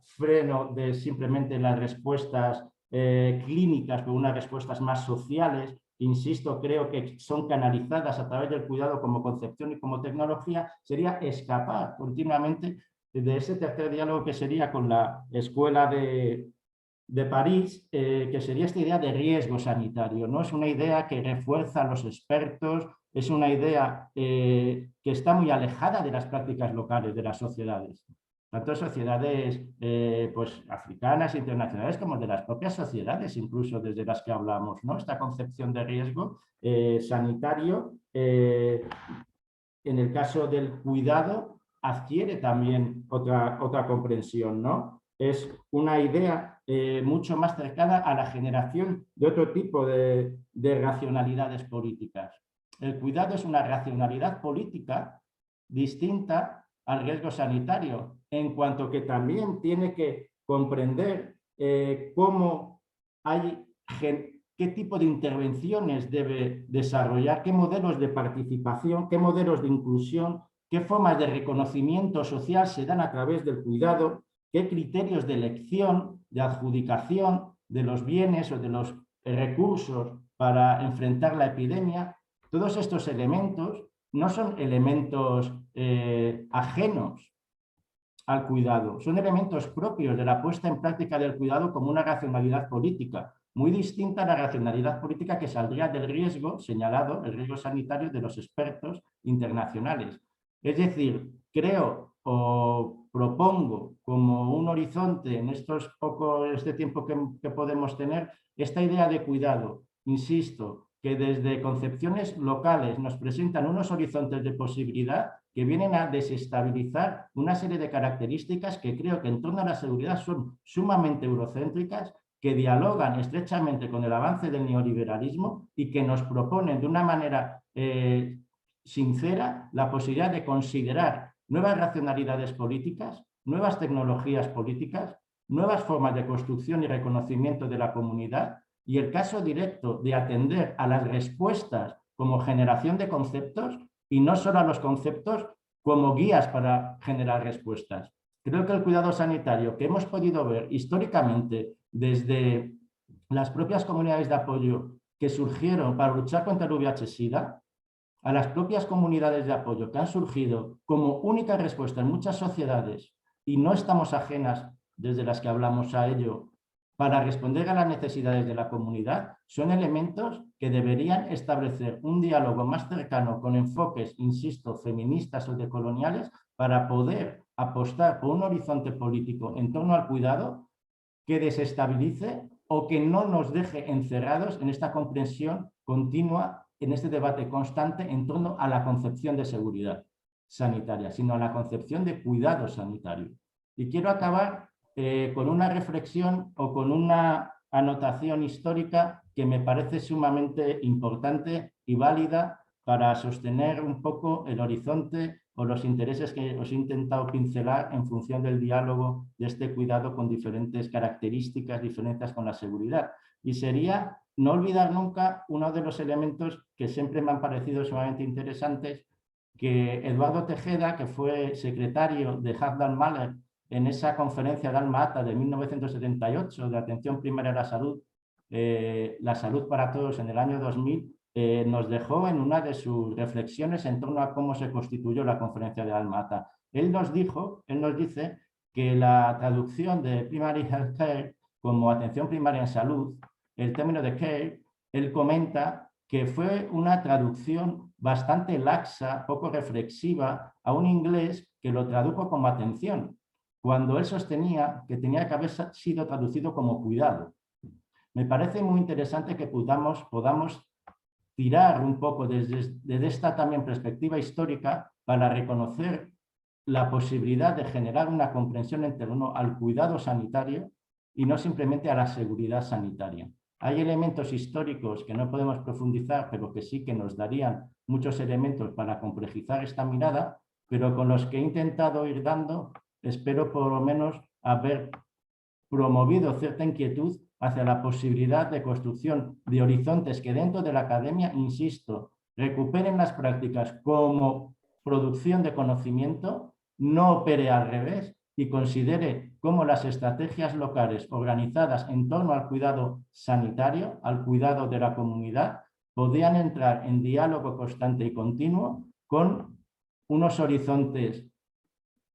freno de simplemente las respuestas clínicas, pero unas respuestas más sociales, insisto, creo que son canalizadas a través del cuidado como concepción y como tecnología, sería escapar continuamente de ese tercer diálogo que sería con la Escuela de París, que sería esta idea de riesgo sanitario, ¿no? Es una idea que refuerza a los expertos, es una idea que está muy alejada de las prácticas locales de las sociedades, tanto sociedades pues, africanas, internacionales, como de las propias sociedades, incluso desde las que hablamos, ¿no? Esta concepción de riesgo sanitario, en el caso del cuidado, adquiere también otra comprensión, ¿no? Es una idea mucho más cercana a la generación de otro tipo de racionalidades políticas. El cuidado es una racionalidad política distinta al riesgo sanitario, en cuanto que también tiene que comprender cómo hay, qué tipo de intervenciones debe desarrollar, qué modelos de participación, qué modelos de inclusión, qué formas de reconocimiento social se dan a través del cuidado, qué criterios de elección, de adjudicación de los bienes o de los recursos para enfrentar la epidemia. Todos estos elementos no son elementos ajenos al cuidado, son elementos propios de la puesta en práctica del cuidado como una racionalidad política, muy distinta a la racionalidad política que saldría del riesgo señalado, el riesgo sanitario de los expertos internacionales. Es decir, creo o propongo como un horizonte en este tiempo que podemos tener, esta idea de cuidado, insisto, que desde concepciones locales nos presentan unos horizontes de posibilidad que vienen a desestabilizar una serie de características que creo que en torno a la seguridad son sumamente eurocéntricas, que dialogan estrechamente con el avance del neoliberalismo y que nos proponen de una manera sincera la posibilidad de considerar nuevas racionalidades políticas, nuevas tecnologías políticas, nuevas formas de construcción y reconocimiento de la comunidad, y el caso directo de atender a las respuestas como generación de conceptos y no solo a los conceptos como guías para generar respuestas. Creo que el cuidado sanitario que hemos podido ver históricamente desde las propias comunidades de apoyo que surgieron para luchar contra el VIH-Sida, a las propias comunidades de apoyo que han surgido como única respuesta en muchas sociedades y no estamos ajenas desde las que hablamos a ello para responder a las necesidades de la comunidad, son elementos que deberían establecer un diálogo más cercano con enfoques, insisto, feministas o decoloniales para poder apostar por un horizonte político en torno al cuidado que desestabilice o que no nos deje encerrados en esta comprensión continua, en este debate constante en torno a la concepción de seguridad sanitaria, sino a la concepción de cuidado sanitario. Y quiero acabar con una reflexión o con una anotación histórica que me parece sumamente importante y válida para sostener un poco el horizonte o los intereses que os he intentado pincelar en función del diálogo de este cuidado con diferentes características, diferencias con la seguridad. Y sería no olvidar nunca uno de los elementos que siempre me han parecido sumamente interesantes, que Eduardo Tejeda, que fue secretario de Hagdal Mahler en esa conferencia de Alma Ata de 1978 de atención primaria a la salud para todos en el año 2000, nos dejó en una de sus reflexiones en torno a cómo se constituyó la conferencia de Alma Ata. Él nos dice que la traducción de Primary Health Care como atención primaria en salud, el término de care, él comenta que fue una traducción bastante laxa, poco reflexiva, a un inglés que lo tradujo como atención, cuando él sostenía que tenía que haber sido traducido como cuidado. Me parece muy interesante que podamos tirar un poco desde esta también perspectiva histórica para reconocer la posibilidad de generar una comprensión en torno al cuidado sanitario y no simplemente a la seguridad sanitaria. Hay elementos históricos que no podemos profundizar, pero que sí que nos darían muchos elementos para complejizar esta mirada, pero con los que he intentado ir dando, espero por lo menos haber promovido cierta inquietud hacia la posibilidad de construcción de horizontes que dentro de la academia, insisto, recuperen las prácticas como producción de conocimiento, no opere al revés y considere cómo las estrategias locales organizadas en torno al cuidado sanitario, al cuidado de la comunidad, podían entrar en diálogo constante y continuo con unos horizontes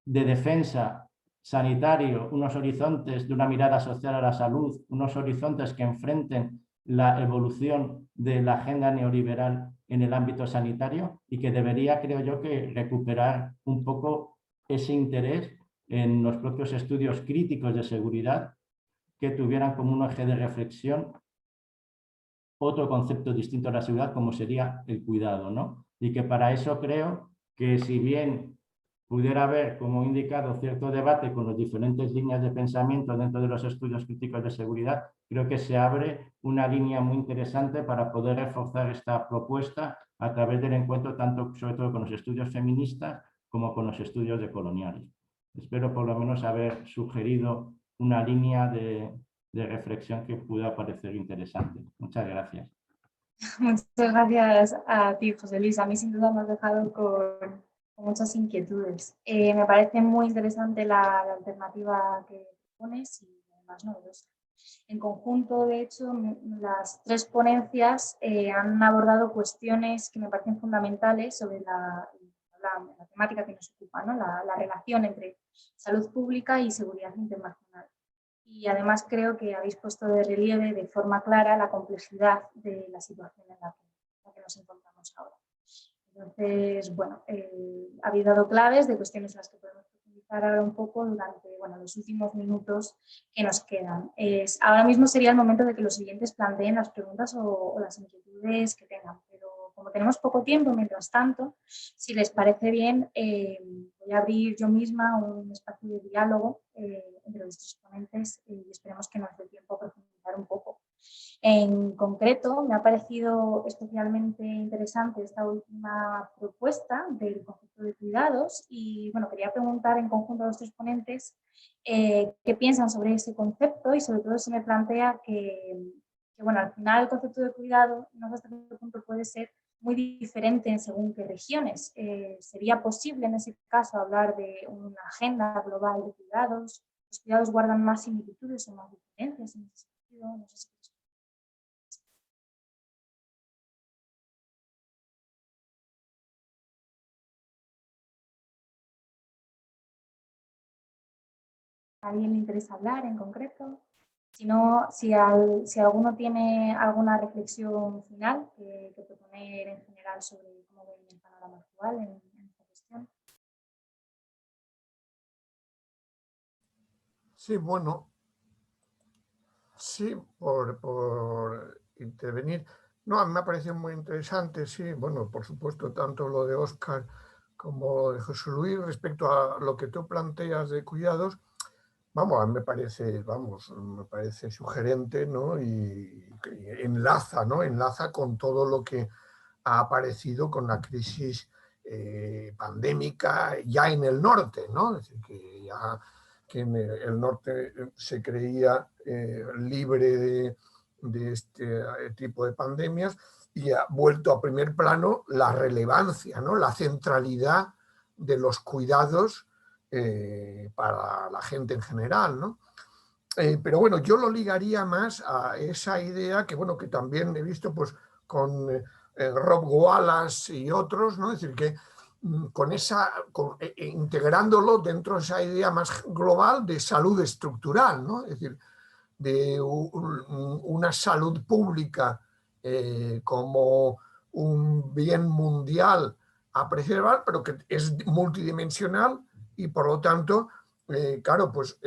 de defensa sanitario, unos horizontes de una mirada social a la salud, unos horizontes que enfrenten la evolución de la agenda neoliberal en el ámbito sanitario y que debería, creo yo, que recuperar un poco ese interés en los propios estudios críticos de seguridad que tuvieran como un eje de reflexión otro concepto distinto a la seguridad como sería el cuidado, ¿no? Y que para eso creo que si bien pudiera haber, como he indicado, cierto debate con las diferentes líneas de pensamiento dentro de los estudios críticos de seguridad, creo que se abre una línea muy interesante para poder reforzar esta propuesta a través del encuentro, tanto sobre todo con los estudios feministas como con los estudios decoloniales. Espero por lo menos haber sugerido una línea de reflexión que pueda parecer interesante. Muchas gracias. Muchas gracias a ti, José Luis. A mí sin duda me has dejado con muchas inquietudes. Me parece muy interesante la alternativa que pones y además novedosa. En conjunto, de hecho, las tres ponencias han abordado cuestiones que me parecen fundamentales sobre la temática que nos ocupa, ¿no? La relación entre salud pública y seguridad internacional. Y además creo que habéis puesto de relieve de forma clara la complejidad de la situación en la que nos encontramos ahora. Entonces, bueno, habéis dado claves de cuestiones en las que podemos profundizar ahora un poco durante los últimos minutos que nos quedan. Ahora mismo sería el momento de que los siguientes planteen las preguntas o las inquietudes que tengan, pero como tenemos poco tiempo, mientras tanto, si les parece bien, voy a abrir yo misma un espacio de diálogo entre los tres ponentes y esperemos que nos dé tiempo a profundizar un poco. En concreto, me ha parecido especialmente interesante esta última propuesta del concepto de cuidados y quería preguntar en conjunto a los tres ponentes qué piensan sobre ese concepto y sobre todo se me plantea que al final el concepto de cuidado no sé hasta qué punto puede ser muy diferente en según qué regiones. ¿Sería posible en ese caso hablar de una agenda global de cuidados? ¿Los cuidados guardan más similitudes o más diferencias en ese sentido? No sé si... ¿A alguien le interesa hablar en concreto? Si no, si alguno tiene alguna reflexión final que proponer en general sobre cómo ve el panorama actual en esta cuestión. Sí, bueno, sí, por intervenir. No, a mí me ha parecido muy interesante, sí, bueno, por supuesto, tanto lo de Óscar como lo de José Luis respecto a lo que tú planteas de cuidados. Vamos, a mí me parece sugerente, ¿no? Y enlaza, ¿no? Enlaza con todo lo que ha aparecido con la crisis pandémica ya en el norte, ¿no? Es decir, que en el norte se creía libre de este tipo de pandemias y ha vuelto a primer plano la relevancia, ¿no? La centralidad de los cuidados para la gente en general, ¿no? Pero bueno, yo lo ligaría más a esa idea que, bueno, que también he visto pues, con Rob Wallace y otros, ¿no? Es decir, que integrándolo dentro de esa idea más global de salud estructural, ¿no? Es decir, de una salud pública como un bien mundial a preservar, pero que es multidimensional y por lo tanto, claro, pues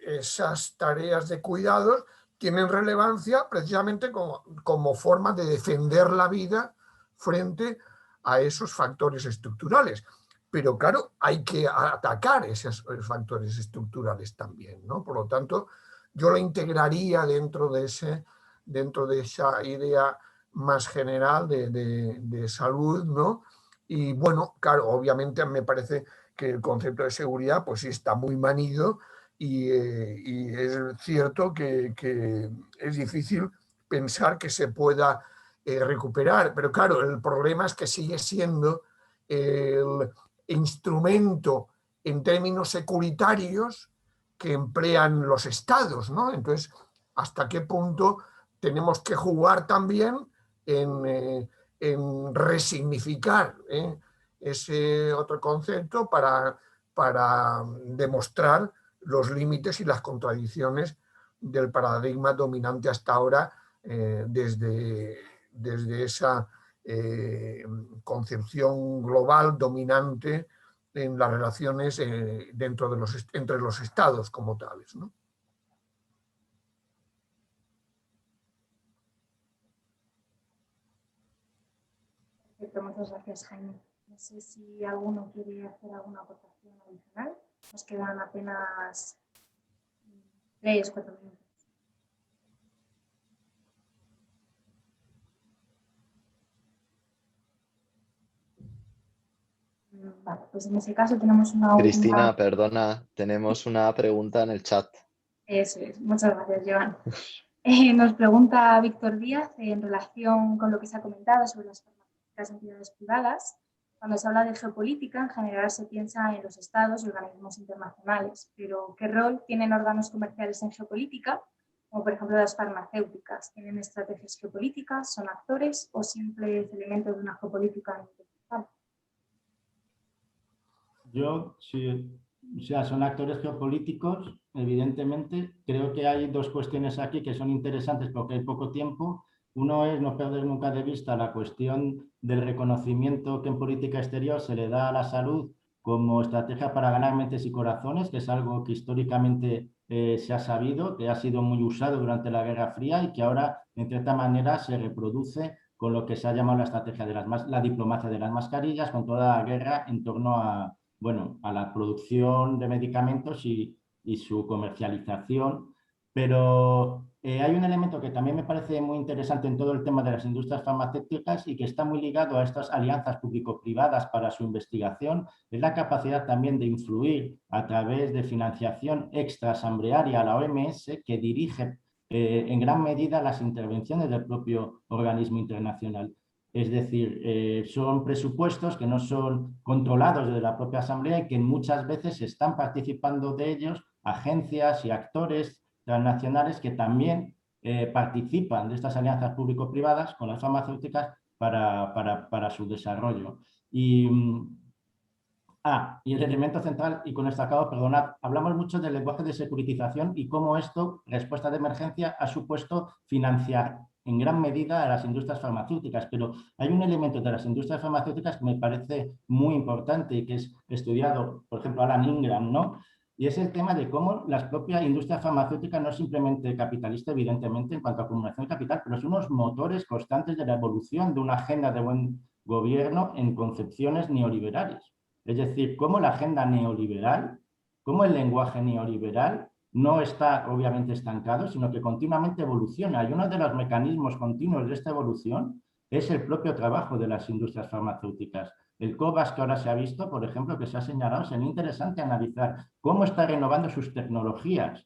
esas tareas de cuidados tienen relevancia precisamente como forma de defender la vida frente a esos factores estructurales. Pero claro, hay que atacar esos factores estructurales también, ¿no? Por lo tanto, yo lo integraría dentro de esa idea más general de salud, ¿no? Y bueno, claro, obviamente me parece que el concepto de seguridad pues sí está muy manido y es cierto que es difícil pensar que se pueda recuperar, pero claro, el problema es que sigue siendo el instrumento en términos securitarios que emplean los estados, ¿no? Entonces, ¿hasta qué punto tenemos que jugar también en resignificar ese otro concepto para demostrar los límites y las contradicciones del paradigma dominante hasta ahora desde esa concepción global dominante en las relaciones entre los estados como tales, ¿no? Perfecto, muchas gracias, Jaime. No sé si alguno quiere hacer alguna aportación adicional. Nos quedan apenas 3 o 4 minutos. Vale, pues en ese caso tenemos una Cristina, perdona, tenemos una pregunta en el chat. Eso es, muchas gracias, Joan. Nos pregunta Víctor Díaz en relación con lo que se ha comentado sobre las farmacéuticas en entidades privadas. Cuando se habla de geopolítica, en general se piensa en los estados y organismos internacionales, pero ¿qué rol tienen órganos comerciales en geopolítica? Como por ejemplo las farmacéuticas. ¿Tienen estrategias geopolíticas? ¿Son actores o simples elementos de una geopolítica internacional? O sea, son actores geopolíticos, evidentemente. Creo que hay dos cuestiones aquí que son interesantes porque hay poco tiempo. Uno es no perder nunca de vista la cuestión del reconocimiento que en política exterior se le da a la salud como estrategia para ganar mentes y corazones, que es algo que históricamente se ha sabido, que ha sido muy usado durante la Guerra Fría y que ahora, en cierta manera, se reproduce con lo que se ha llamado la estrategia de la diplomacia de las mascarillas, con toda la guerra en torno a la producción de medicamentos y su comercialización. Pero hay un elemento que también me parece muy interesante en todo el tema de las industrias farmacéuticas y que está muy ligado a estas alianzas público-privadas para su investigación, es la capacidad también de influir a través de financiación extrasamblearia a la OMS, que dirige en gran medida las intervenciones del propio organismo internacional. Es decir, son presupuestos que no son controlados desde la propia Asamblea y que muchas veces están participando de ellos agencias y actores transnacionales que también participan de estas alianzas público-privadas con las farmacéuticas para su desarrollo. Y el elemento central, y con esto acabo, perdonad, hablamos mucho del lenguaje de securitización y cómo esto, respuesta de emergencia, ha supuesto financiar en gran medida a las industrias farmacéuticas, pero hay un elemento de las industrias farmacéuticas que me parece muy importante y que es estudiado, por ejemplo, Alan Ingram, ¿no? Y es el tema de cómo la propia industria farmacéutica no es simplemente capitalista, evidentemente, en cuanto a acumulación de capital, pero son unos motores constantes de la evolución de una agenda de buen gobierno en concepciones neoliberales. Es decir, cómo la agenda neoliberal, cómo el lenguaje neoliberal no está obviamente estancado, sino que continuamente evoluciona. Y uno de los mecanismos continuos de esta evolución es el propio trabajo de las industrias farmacéuticas. El COVAX que ahora se ha visto, por ejemplo, que se ha señalado, sería interesante analizar cómo está renovando sus tecnologías